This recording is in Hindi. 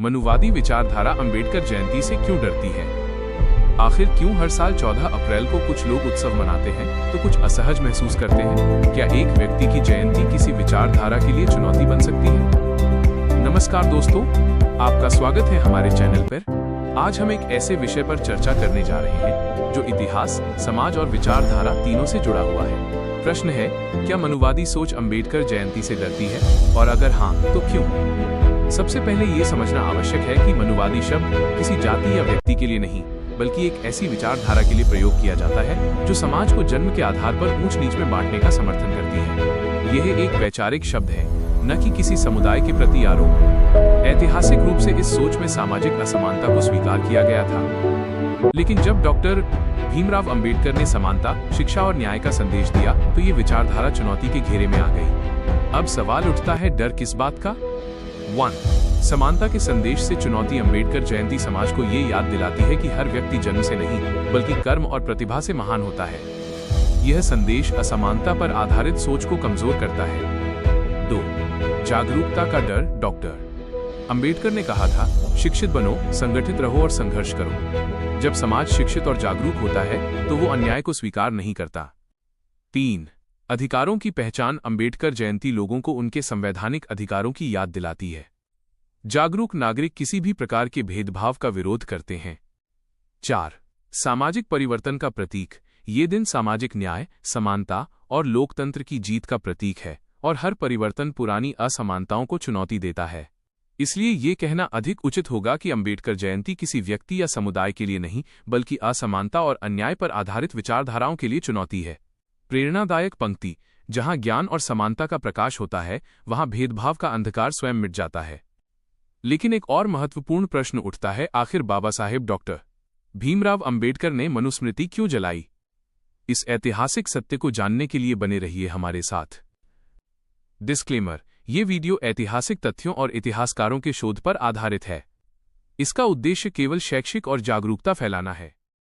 मनुवादी विचारधारा अंबेडकर जयंती से क्यों डरती है? आखिर क्यों हर साल 14 अप्रैल को कुछ लोग उत्सव मनाते हैं तो कुछ असहज महसूस करते हैं? क्या एक व्यक्ति की जयंती किसी विचारधारा के लिए चुनौती बन सकती है? नमस्कार दोस्तों, आपका स्वागत है हमारे चैनल पर। आज हम एक ऐसे विषय पर चर्चा करने जा रहे हैं जो इतिहास, समाज और विचारधारा तीनों से जुड़ा हुआ है। प्रश्न है, क्या मनुवादी सोच अंबेडकर जयंती से डरती है, और अगर हाँ तो क्यों? सबसे पहले ये समझना आवश्यक है कि मनुवादी शब्द किसी जाति या व्यक्ति के लिए नहीं, बल्कि एक ऐसी विचारधारा के लिए प्रयोग किया जाता है जो समाज को जन्म के आधार पर ऊंच नीच में बांटने का समर्थन करती है। यह एक वैचारिक शब्द है, न कि किसी समुदाय के प्रति आरोप। ऐतिहासिक रूप से इस सोच में सामाजिक असमानता को स्वीकार किया गया था, लेकिन जब डॉक्टर भीमराव अंबेडकर ने समानता, शिक्षा और न्याय का संदेश दिया तो ये विचारधारा चुनौती के घेरे में आ गई। अब सवाल उठता है, डर किस बात का? 1. समानता के संदेश से चुनौती। अंबेडकर जयंती समाज को ये याद दिलाती है कि हर व्यक्ति जन्म से नहीं, बल्कि कर्म और प्रतिभा से महान होता है। यह संदेश असमानता पर आधारित सोच को कमजोर करता है। 2. जागरूकता का डर। डॉक्टर अंबेडकर ने कहा था, शिक्षित बनो, संगठित रहो और संघर्ष करो। जब समाज शिक्षित और जागरूक होता है तो वो अन्याय को स्वीकार नहीं करता। 3. अधिकारों की पहचान। अंबेडकर जयंती लोगों को उनके संवैधानिक अधिकारों की याद दिलाती है। जागरूक नागरिक किसी भी प्रकार के भेदभाव का विरोध करते हैं। 4. सामाजिक परिवर्तन का प्रतीक। ये दिन सामाजिक न्याय, समानता और लोकतंत्र की जीत का प्रतीक है, और हर परिवर्तन पुरानी असमानताओं को चुनौती देता है। इसलिए ये कहना अधिक उचित होगा कि अंबेडकर जयंती किसी व्यक्ति या समुदाय के लिए नहीं, बल्कि असमानता और अन्याय पर आधारित विचारधाराओं के लिए चुनौती है। प्रेरणादायक पंक्ति, जहां ज्ञान और समानता का प्रकाश होता है, वहां भेदभाव का अंधकार स्वयं मिट जाता है। लेकिन एक और महत्वपूर्ण प्रश्न उठता है, आखिर बाबा साहेब डॉक्टर भीमराव अंबेडकर ने मनुस्मृति क्यों जलाई? इस ऐतिहासिक सत्य को जानने के लिए बने रहिए हमारे साथ। डिस्क्लेमर, ये वीडियो ऐतिहासिक तथ्यों और इतिहासकारों के शोध पर आधारित है। इसका उद्देश्य केवल शैक्षिक और जागरूकता फैलाना है।